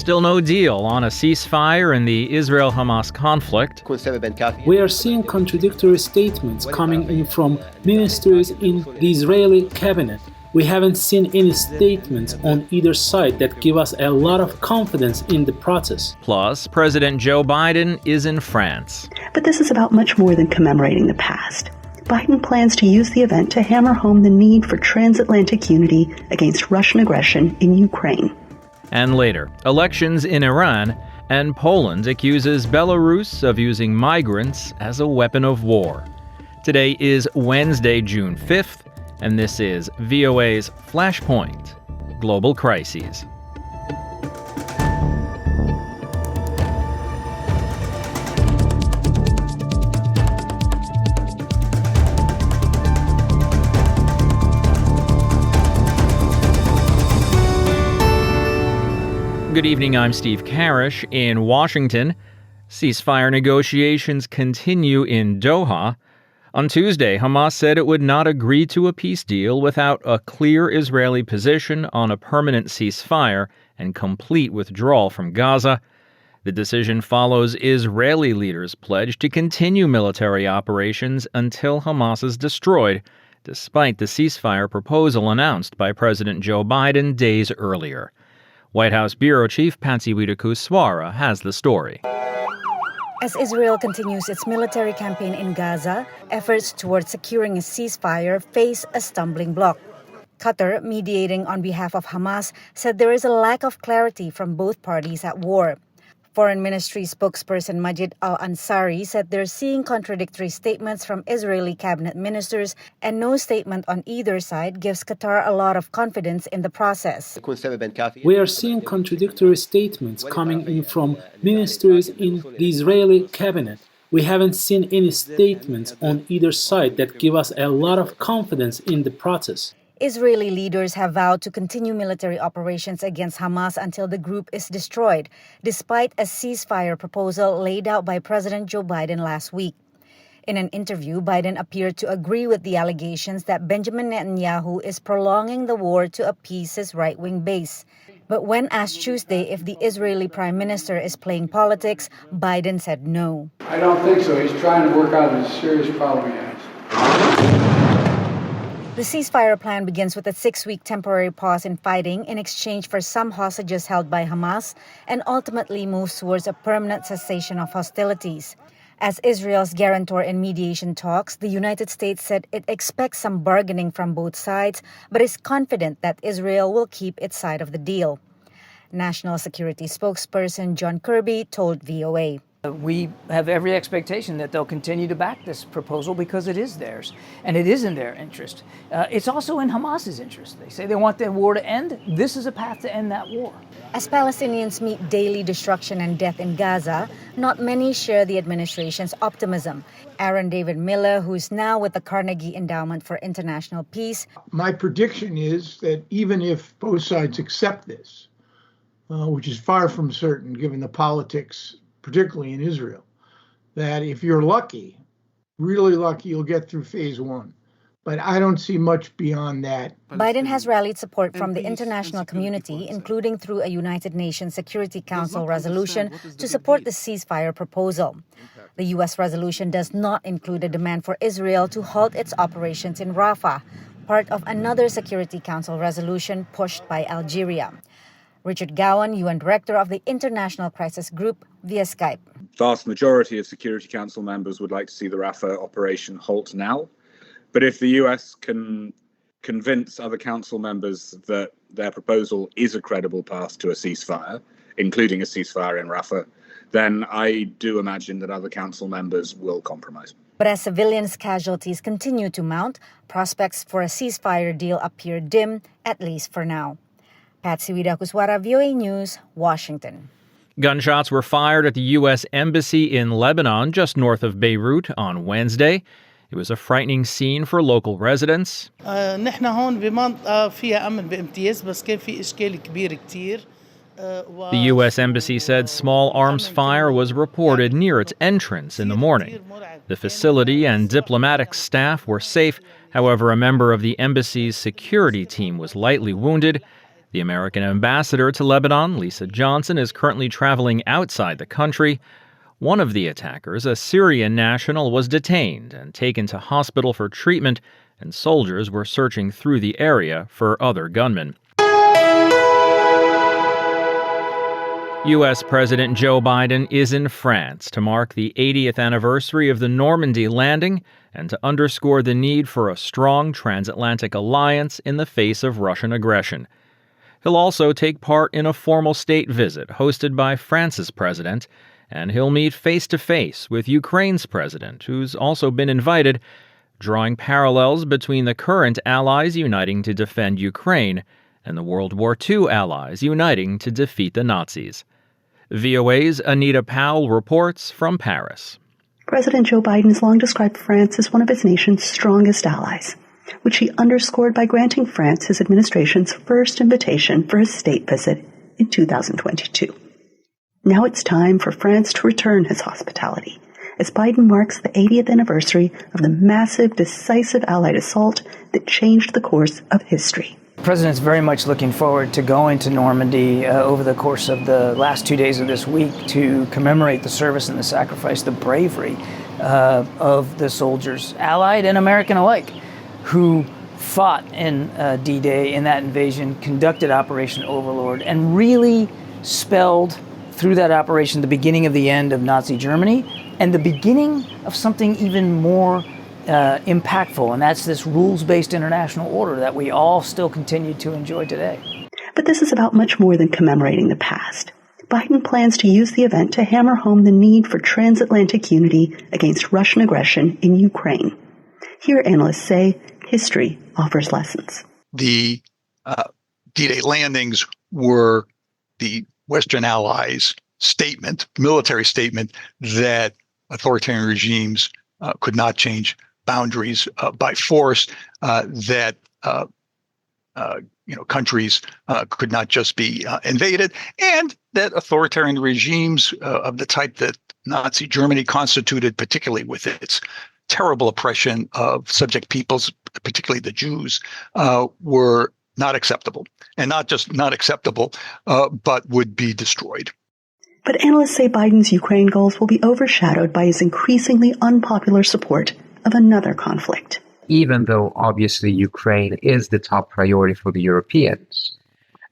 Still no deal on a ceasefire in the Israel-Hamas conflict. We are seeing contradictory statements coming in from ministers in the Israeli cabinet. We haven't seen any statements on either side that give us a lot of confidence in the process. Plus, President Joe Biden is in France. But this is about much more than commemorating the past. Biden plans to use the event to hammer home the need for transatlantic unity against Russian aggression in Ukraine. And later, elections in Iran, and Poland accuses Belarus of using migrants as a weapon of war. Today is Wednesday, June 5th, and this is VOA's Flashpoint: Global Crises. Good evening, I'm Steve Karish in Washington. Ceasefire negotiations continue in Doha. On Tuesday, Hamas said it would not agree to a peace deal without a clear Israeli position on a permanent ceasefire and complete withdrawal from Gaza. The decision follows Israeli leaders' pledge to continue military operations until Hamas is destroyed, despite the ceasefire proposal announced by President Joe Biden days earlier. White House Bureau Chief Patsy Widakuswara has the story. As Israel continues its military campaign in Gaza, efforts towards securing a ceasefire face a stumbling block. Qatar, mediating on behalf of Hamas, said there is a lack of clarity from both parties at war. Foreign Ministry spokesperson Majid al-Ansari said they're seeing contradictory statements from Israeli cabinet ministers, and no statement on either side gives Qatar a lot of confidence in the process. We are seeing contradictory statements coming in from ministers in the Israeli cabinet. We haven't seen any statements on either side that give us a lot of confidence in the process. Israeli leaders have vowed to continue military operations against Hamas until the group is destroyed, despite a ceasefire proposal laid out by President Joe Biden last week. In an interview, Biden appeared to agree with the allegations that Benjamin Netanyahu is prolonging the war to appease his right-wing base. But when asked Tuesday if the Israeli prime minister is playing politics, Biden said no. I don't think so. He's trying to work out a serious problem he has. The ceasefire plan begins with a 6-week temporary pause in fighting in exchange for some hostages held by Hamas, and ultimately moves towards a permanent cessation of hostilities. As Israel's guarantor in mediation talks, the United States said it expects some bargaining from both sides, but is confident that Israel will keep its side of the deal. National Security spokesperson John Kirby told VOA. We have every expectation that they'll continue to back this proposal because it is theirs, and it is in their interest. It's also in Hamas's interest. They say they want the war to end. This is a path to end that war. As Palestinians meet daily destruction and death in Gaza, not many share the administration's optimism. Aaron David Miller, who's now with the Carnegie Endowment for International Peace. My prediction is that even if both sides accept this, which is far from certain given the politics, particularly in Israel, that if you're lucky, really lucky, you'll get through phase one. But I don't see much beyond that. Biden has rallied support from the international community, including through a United Nations Security Council resolution to support the ceasefire proposal. The U.S. resolution does not include a demand for Israel to halt its operations in Rafah, part of another Security Council resolution pushed by Algeria. Richard Gowan, UN Director of the International Crisis Group, via Skype. Vast majority of Security Council members would like to see the Rafah operation halt now. But if the US can convince other council members that their proposal is a credible path to a ceasefire, including a ceasefire in Rafah, then I do imagine that other council members will compromise. But as civilians' casualties continue to mount, prospects for a ceasefire deal appear dim, at least for now. Patsy Widakuswara, VOA News, Washington. Gunshots were fired at the U.S. Embassy in Lebanon, just north of Beirut, on Wednesday. It was a frightening scene for local residents. The U.S. Embassy said small arms fire was reported near its entrance in the morning. The facility and diplomatic staff were safe. However, a member of the embassy's security team was lightly wounded. The American ambassador to Lebanon, Lisa Johnson, is currently traveling outside the country. One of the attackers, a Syrian national, was detained and taken to hospital for treatment, and soldiers were searching through the area for other gunmen. U.S. President Joe Biden is in France to mark the 80th anniversary of the Normandy landing and to underscore the need for a strong transatlantic alliance in the face of Russian aggression. He'll also take part in a formal state visit hosted by France's president, and he'll meet face-to-face with Ukraine's president, who's also been invited, drawing parallels between the current allies uniting to defend Ukraine and the World War II allies uniting to defeat the Nazis. VOA's Anita Powell reports from Paris. President Joe Biden has long described France as one of his nation's strongest allies, which he underscored by granting France his administration's first invitation for his state visit in 2022. Now it's time for France to return his hospitality, as Biden marks the 80th anniversary of the massive, decisive Allied assault that changed the course of history. The president's very much looking forward to going to Normandy over the course of the last 2 days of this week to commemorate the service and the sacrifice, the bravery of the soldiers, Allied and American alike, who fought in D-Day in that invasion, conducted Operation Overlord, and really spelled through that operation the beginning of the end of Nazi Germany and the beginning of something even more impactful, and that's this rules-based international order that we all still continue to enjoy today. But this is about much more than commemorating the past. Biden plans to use the event to hammer home the need for transatlantic unity against Russian aggression in Ukraine. Here, analysts say history offers lessons. The D-Day landings were the Western Allies' statement, military statement, that authoritarian regimes could not change boundaries by force, that countries could not just be invaded, and that authoritarian regimes of the type that Nazi Germany constituted, particularly with its terrible oppression of subject peoples, particularly the Jews, were not acceptable. And not just not acceptable, but would be destroyed. But analysts say Biden's Ukraine goals will be overshadowed by his increasingly unpopular support of another conflict. Even though obviously Ukraine is the top priority for the Europeans,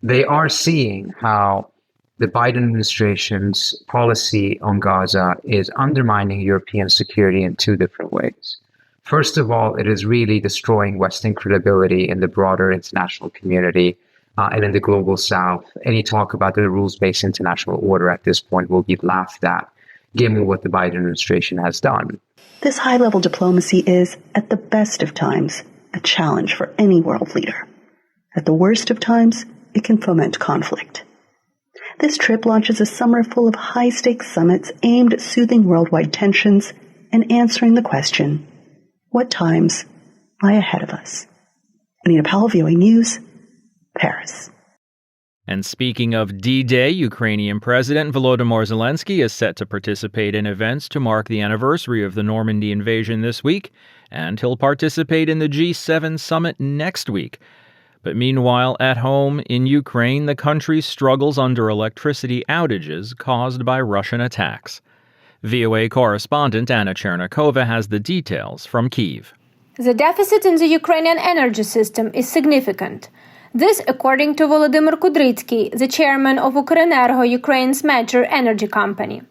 they are seeing how the Biden administration's policy on Gaza is undermining European security in two different ways. First of all, it is really destroying Western credibility in the broader international community and in the global South. Any talk about the rules-based international order at this point will be laughed at, given what the Biden administration has done. This high-level diplomacy is, at the best of times, a challenge for any world leader. At the worst of times, it can foment conflict. This trip launches a summer full of high-stakes summits aimed at soothing worldwide tensions and answering the question, what times lie ahead of us? Anita Powell, VOA News, Paris. And speaking of D-Day, Ukrainian President Volodymyr Zelenskyy is set to participate in events to mark the anniversary of the Normandy invasion this week, and he'll participate in the G7 summit next week. But meanwhile, at home in Ukraine, the country struggles under electricity outages caused by Russian attacks. VOA correspondent Anna Chernikova has the details from Kyiv. The deficit in the Ukrainian energy system is significant. This, according to Volodymyr Kudrytsky, the chairman of Ukrenergo, Ukraine's major energy company.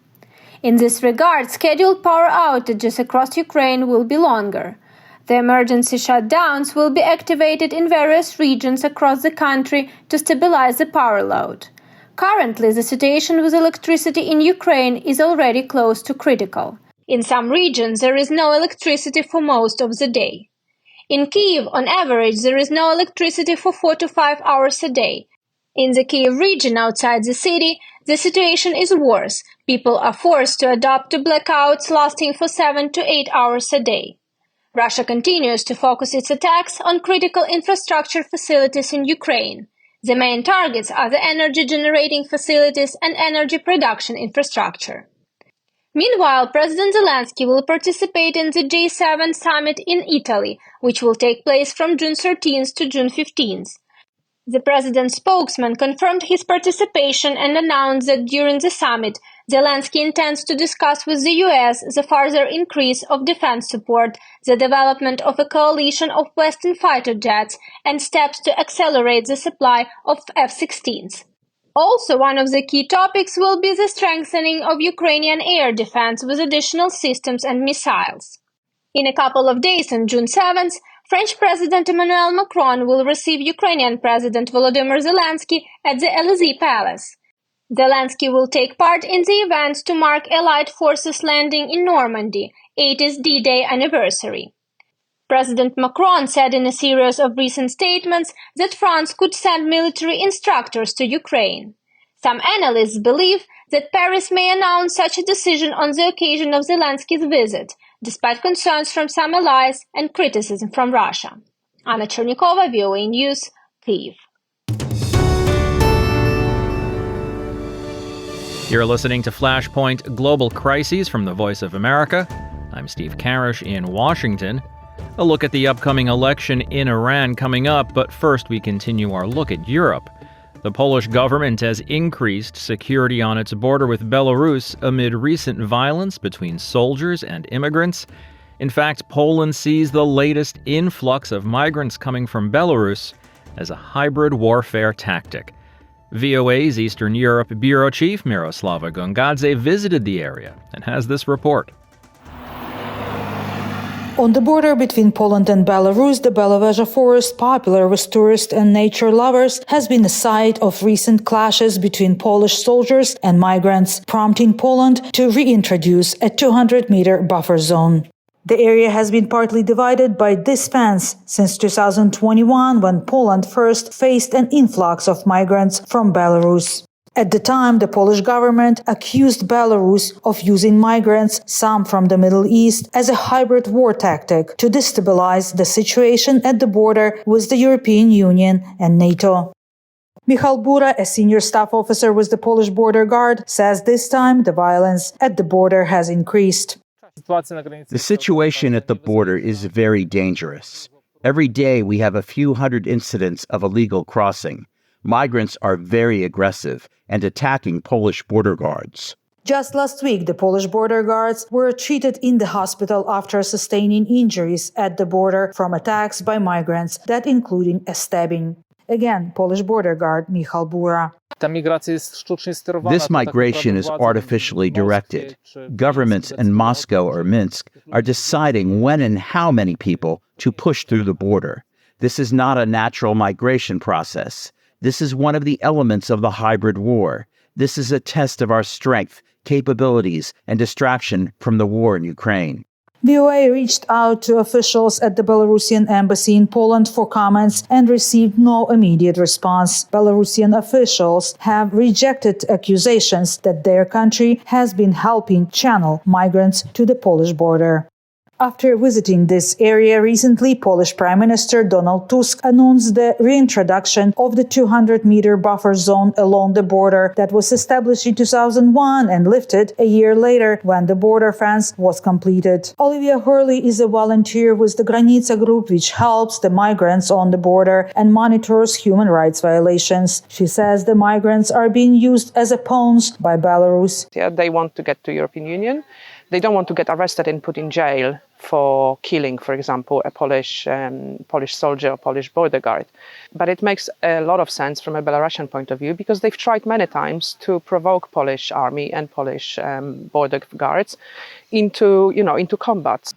In this regard, scheduled power outages across Ukraine will be longer. The emergency shutdowns will be activated in various regions across the country to stabilize the power load. Currently, the situation with electricity in Ukraine is already close to critical. In some regions, there is no electricity for most of the day. In Kyiv, on average, there is no electricity for 4 to 5 hours a day. In the Kyiv region outside the city, the situation is worse. People are forced to adapt to blackouts lasting for 7 to 8 hours a day. Russia continues to focus its attacks on critical infrastructure facilities in Ukraine. The main targets are the energy-generating facilities and energy production infrastructure. Meanwhile, President Zelenskyy will participate in the G7 summit in Italy, which will take place from June 13th to June 15th. The president's spokesman confirmed his participation and announced that during the summit, Zelenskyy intends to discuss with the US the further increase of defense support, the development of a coalition of Western fighter jets, and steps to accelerate the supply of F-16s. Also, one of the key topics will be the strengthening of Ukrainian air defense with additional systems and missiles. In a couple of days, on June 7th, French President Emmanuel Macron will receive Ukrainian President Volodymyr Zelenskyy at the Élysée Palace. Zelenskyy will take part in the event to mark Allied forces landing in Normandy, 80th D-Day anniversary. President Macron said in a series of recent statements that France could send military instructors to Ukraine. Some analysts believe that Paris may announce such a decision on the occasion of Zelenskyy's visit, despite concerns from some allies and criticism from Russia. Anna Chernikova, VOA News, Kyiv. You're listening to Flashpoint Global Crises from the Voice of America. I'm Steve Karish in Washington. A look at the upcoming election in Iran coming up, but first we continue our look at Europe. The Polish government has increased security on its border with Belarus amid recent violence between soldiers and immigrants. In fact, Poland sees the latest influx of migrants coming from Belarus as a hybrid warfare tactic. VOA's Eastern Europe bureau chief Miroslava Gongadze visited the area and has this report. On the border between Poland and Belarus, the Belovezha forest, popular with tourists and nature lovers, has been the site of recent clashes between Polish soldiers and migrants, prompting Poland to reintroduce a 200-meter buffer zone. The area has been partly divided by this fence since 2021, when Poland first faced an influx of migrants from Belarus. At the time, the Polish government accused Belarus of using migrants, some from the Middle East, as a hybrid war tactic to destabilize the situation at the border with the European Union and NATO. Michał Bura, a senior staff officer with the Polish border guard, says this time the violence at the border has increased. The situation at the border is very dangerous. Every day we have a few hundred incidents of illegal crossing. Migrants are very aggressive and attacking Polish border guards. Just last week, the Polish border guards were treated in the hospital after sustaining injuries at the border from attacks by migrants, that including a stabbing. Again, Polish border guard Michał Bura. This migration is artificially directed. Governments in Moscow or Minsk are deciding when and how many people to push through the border. This is not a natural migration process. This is one of the elements of the hybrid war. This is a test of our strength, capabilities, and distraction from the war in Ukraine. VOA reached out to officials at the Belarusian embassy in Poland for comments and received no immediate response. Belarusian officials have rejected accusations that their country has been helping channel migrants to the Polish border. After visiting this area recently, Polish Prime Minister Donald Tusk announced the reintroduction of the 200-meter buffer zone along the border that was established in 2001 and lifted a year later when the border fence was completed. Olivia Hurley is a volunteer with the Granica group, which helps the migrants on the border and monitors human rights violations. She says the migrants are being used as pawns by Belarus. Yeah, they want to get to European Union. They don't want to get arrested and put in jail for killing, for example, a Polish soldier or Polish border guard. But it makes a lot of sense from a Belarusian point of view because they've tried many times to provoke Polish army and Polish border guards into combat.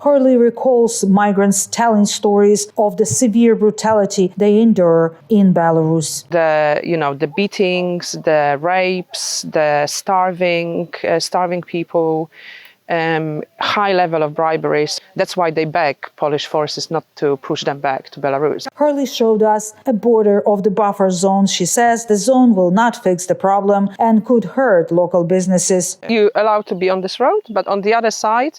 Hurley recalls migrants telling stories of the severe brutality they endure in Belarus. The beatings, the rapes, the starving people, high level of briberies. That's why they beg Polish forces not to push them back to Belarus. Hurley showed us a border of the buffer zone. She says the zone will not fix the problem and could hurt local businesses. You're allowed to be on this road, but on the other side,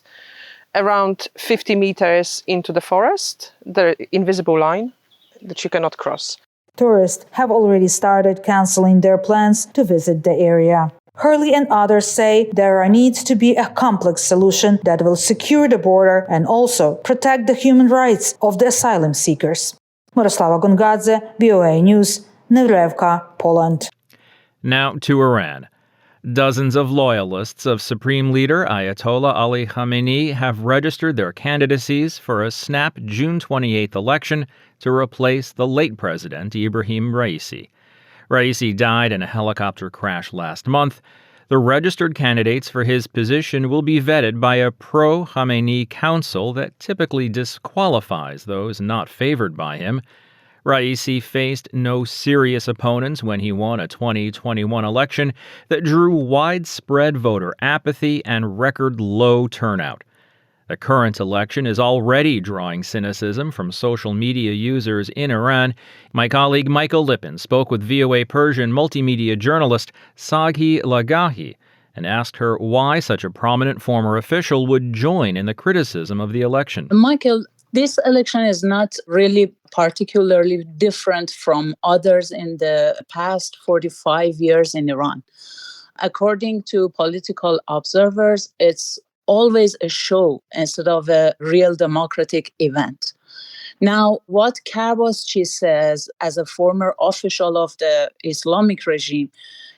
around 50 meters into the forest, the invisible line that you cannot cross. Tourists have already started canceling their plans to visit the area. Hurley and others say there needs to be a complex solution that will secure the border and also protect the human rights of the asylum seekers. Miroslava Gongadze, VOA News, Nedrevka, Poland. Now to Iran. Dozens of loyalists of Supreme Leader Ayatollah Ali Khamenei have registered their candidacies for a snap June 28th election to replace the late president Ibrahim Raisi. Raisi died in a helicopter crash last month. The registered candidates for his position will be vetted by a pro-Khamenei council that typically disqualifies those not favored by him. Raisi faced no serious opponents when he won a 2021 election that drew widespread voter apathy and record low turnout. The current election is already drawing cynicism from social media users in Iran. My colleague Michael Lippin spoke with VOA Persian multimedia journalist Saghi Lagahi and asked her why such a prominent former official would join in the criticism of the election. Michael, this election is not really particularly different from others in the past 45 years in Iran. According to political observers, it's always a show instead of a real democratic event. Now, what Karbaschi says as a former official of the Islamic regime,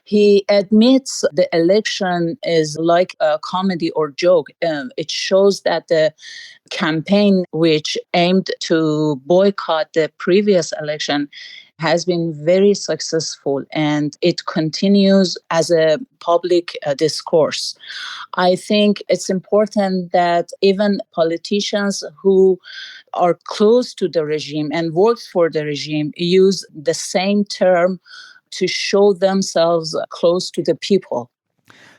he admits the election is like a comedy or joke. It shows that the campaign, which aimed to boycott the previous election, has been very successful and it continues as a public discourse. I think it's important that even politicians who are close to the regime and work for the regime use the same term to show themselves close to the people.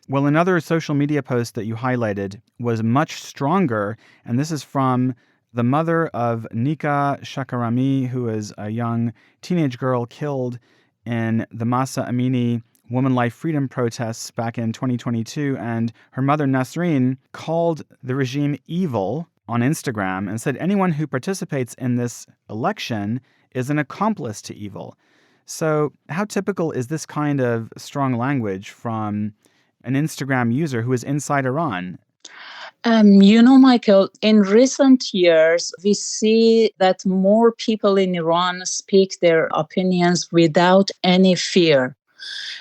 Well, another social media post that you highlighted was much stronger, and this is from the mother of Nika Shakarami, who is a young teenage girl killed in the Masa Amini Woman Life Freedom protests back in 2022. And her mother, Nasreen, called the regime evil on Instagram and said anyone who participates in this election is an accomplice to evil. So how typical is this kind of strong language from an Instagram user who is inside Iran? Michael, in recent years, we see that more people in Iran speak their opinions without any fear.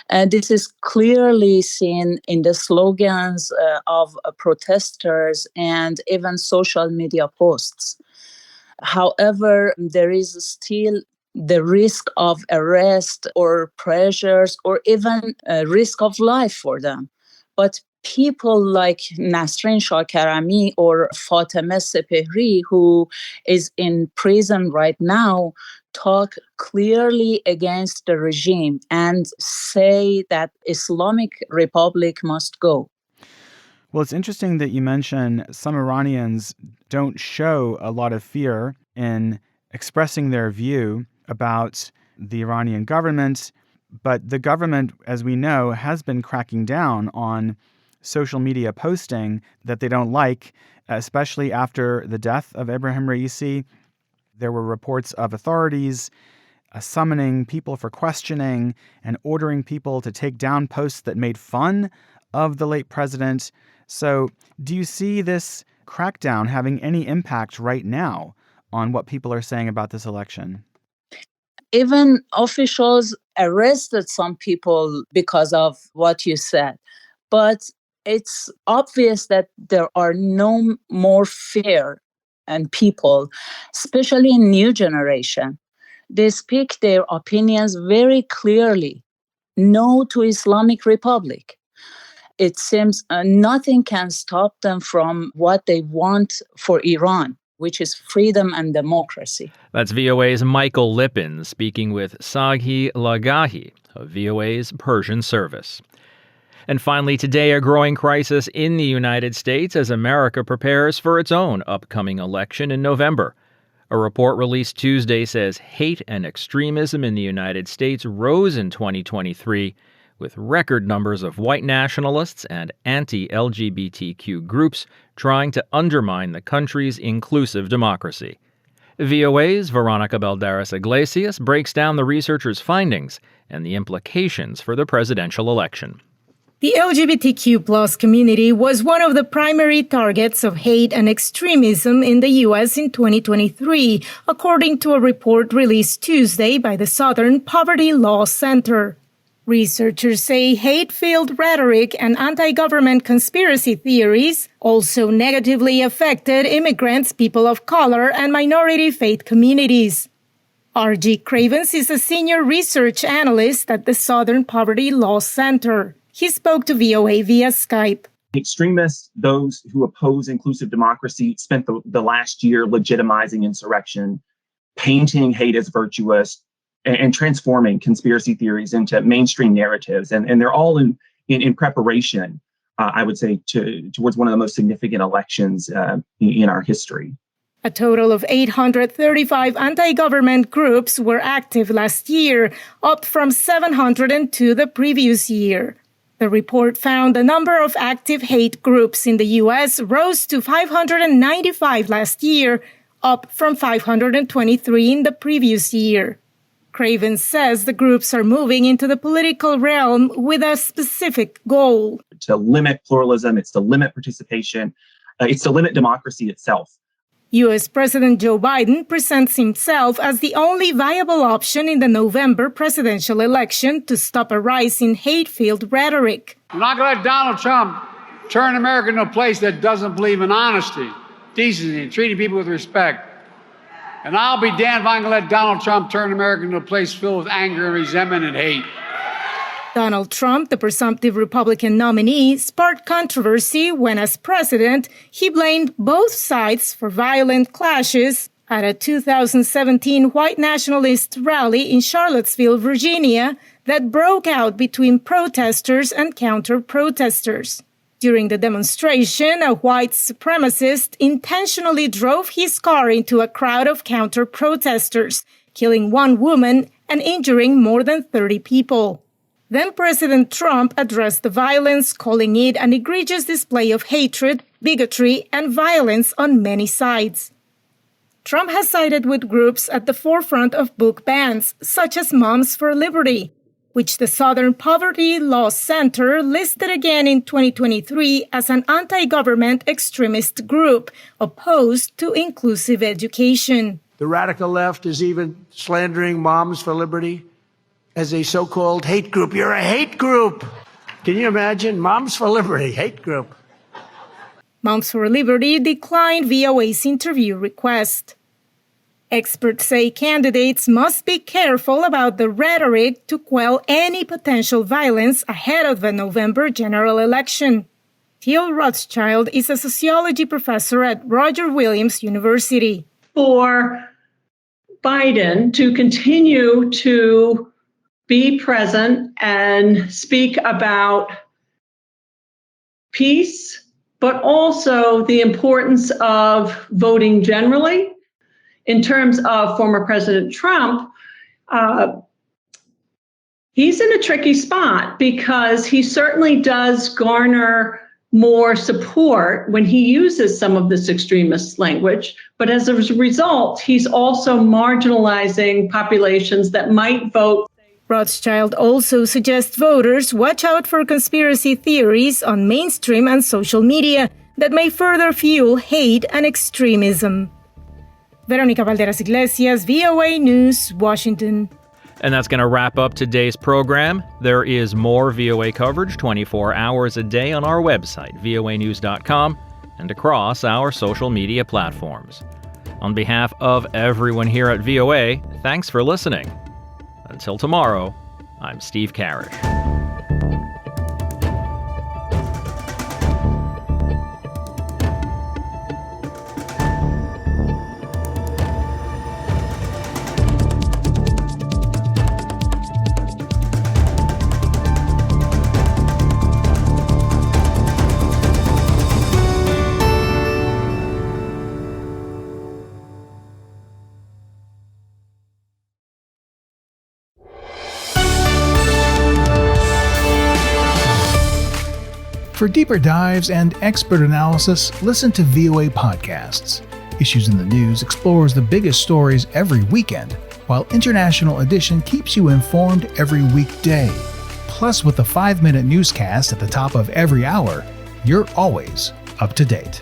This is clearly seen in the slogans of protesters and even social media posts. However, there is still the risk of arrest or pressures or even risk of life for them. But people like Nasrin Shah-Karami or Fatemeh Sepehri, who is in prison right now, talk clearly against the regime and say that Islamic Republic must go. Well, it's interesting that you mention some Iranians don't show a lot of fear in expressing their view about the Iranian government, but the government, as we know, has been cracking down on social media posting that they don't like, especially after the death of Ibrahim Raisi. There were reports of authorities summoning people for questioning and ordering people to take down posts that made fun of the late president. So do you see this crackdown having any impact right now on what people are saying about this election? Even officials arrested some people because of what you said. But it's obvious that there are no more fear in people, especially in new generation. They speak their opinions very clearly. No to Islamic Republic. It seems nothing can stop them from what they want for Iran, which is freedom and democracy. That's VOA's Michael Lippin speaking with Saghi Lagahi of VOA's Persian service. And finally, today, a growing crisis in the United States as America prepares for its own upcoming election in November. A report released Tuesday says hate and extremism in the United States rose in 2023, with record numbers of white nationalists and anti-LGBTQ groups trying to undermine the country's inclusive democracy. VOA's Veronica Balderas Iglesias breaks down the researchers' findings and the implications for the presidential election. The LGBTQ+ community was one of the primary targets of hate and extremism in the U.S. in 2023, according to a report released Tuesday by the Southern Poverty Law Center. Researchers say hate-filled rhetoric and anti-government conspiracy theories also negatively affected immigrants, people of color, and minority faith communities. R.G. Cravens is a senior research analyst at the Southern Poverty Law Center. He spoke to VOA via Skype. Extremists, those who oppose inclusive democracy, spent the last year legitimizing insurrection, painting hate as virtuous, and transforming conspiracy theories into mainstream narratives. And they're all in preparation, I would say, towards one of the most significant elections in our history. A total of 835 anti-government groups were active last year, up from 702 the previous year. The report found the number of active hate groups in the U.S. rose to 595 last year, up from 523 in the previous year. Craven says the groups are moving into the political realm with a specific goal. To limit pluralism, it's to limit participation, it's to limit democracy itself. U.S. President Joe Biden presents himself as the only viable option in the November presidential election to stop a rise in hate-filled rhetoric. I'm not going to let Donald Trump turn America into a place that doesn't believe in honesty, decency, and treating people with respect. And I'll be damned if I'm going to let Donald Trump turn America into a place filled with anger and resentment and hate. Donald Trump, the presumptive Republican nominee, sparked controversy when, as president, he blamed both sides for violent clashes at a 2017 white nationalist rally in Charlottesville, Virginia, that broke out between protesters and counter-protesters. During the demonstration, a white supremacist intentionally drove his car into a crowd of counter-protesters, killing one woman and injuring more than 30 people. Then President Trump addressed the violence, calling it an egregious display of hatred, bigotry, and violence on many sides. Trump has sided with groups at the forefront of book bans, such as Moms for Liberty, which the Southern Poverty Law Center listed again in 2023 as an anti-government extremist group opposed to inclusive education. The radical left is even slandering Moms for Liberty as a so-called hate group. You're a hate group! Can you imagine? Moms for Liberty, hate group. Moms for Liberty declined VOA's interview request. Experts say candidates must be careful about the rhetoric to quell any potential violence ahead of the November general election. Teal Rothschild is a sociology professor at Roger Williams University. For Biden to continue to be present and speak about peace, but also the importance of voting generally. In terms of former President Trump, he's in a tricky spot because he certainly does garner more support when he uses some of this extremist language. But as a result, he's also marginalizing populations that might vote. Rothschild also suggests voters watch out for conspiracy theories on mainstream and social media that may further fuel hate and extremism. Veronica Valderas Iglesias, VOA News, Washington. And that's going to wrap up today's program. There is more VOA coverage 24 hours a day on our website, voanews.com, and across our social media platforms. On behalf of everyone here at VOA, thanks for listening. Until tomorrow, I'm Steve Karish. For deeper dives and expert analysis, listen to VOA Podcasts. Issues in the News explores the biggest stories every weekend, while International Edition keeps you informed every weekday. Plus, with the 5-minute newscast at the top of every hour, you're always up to date.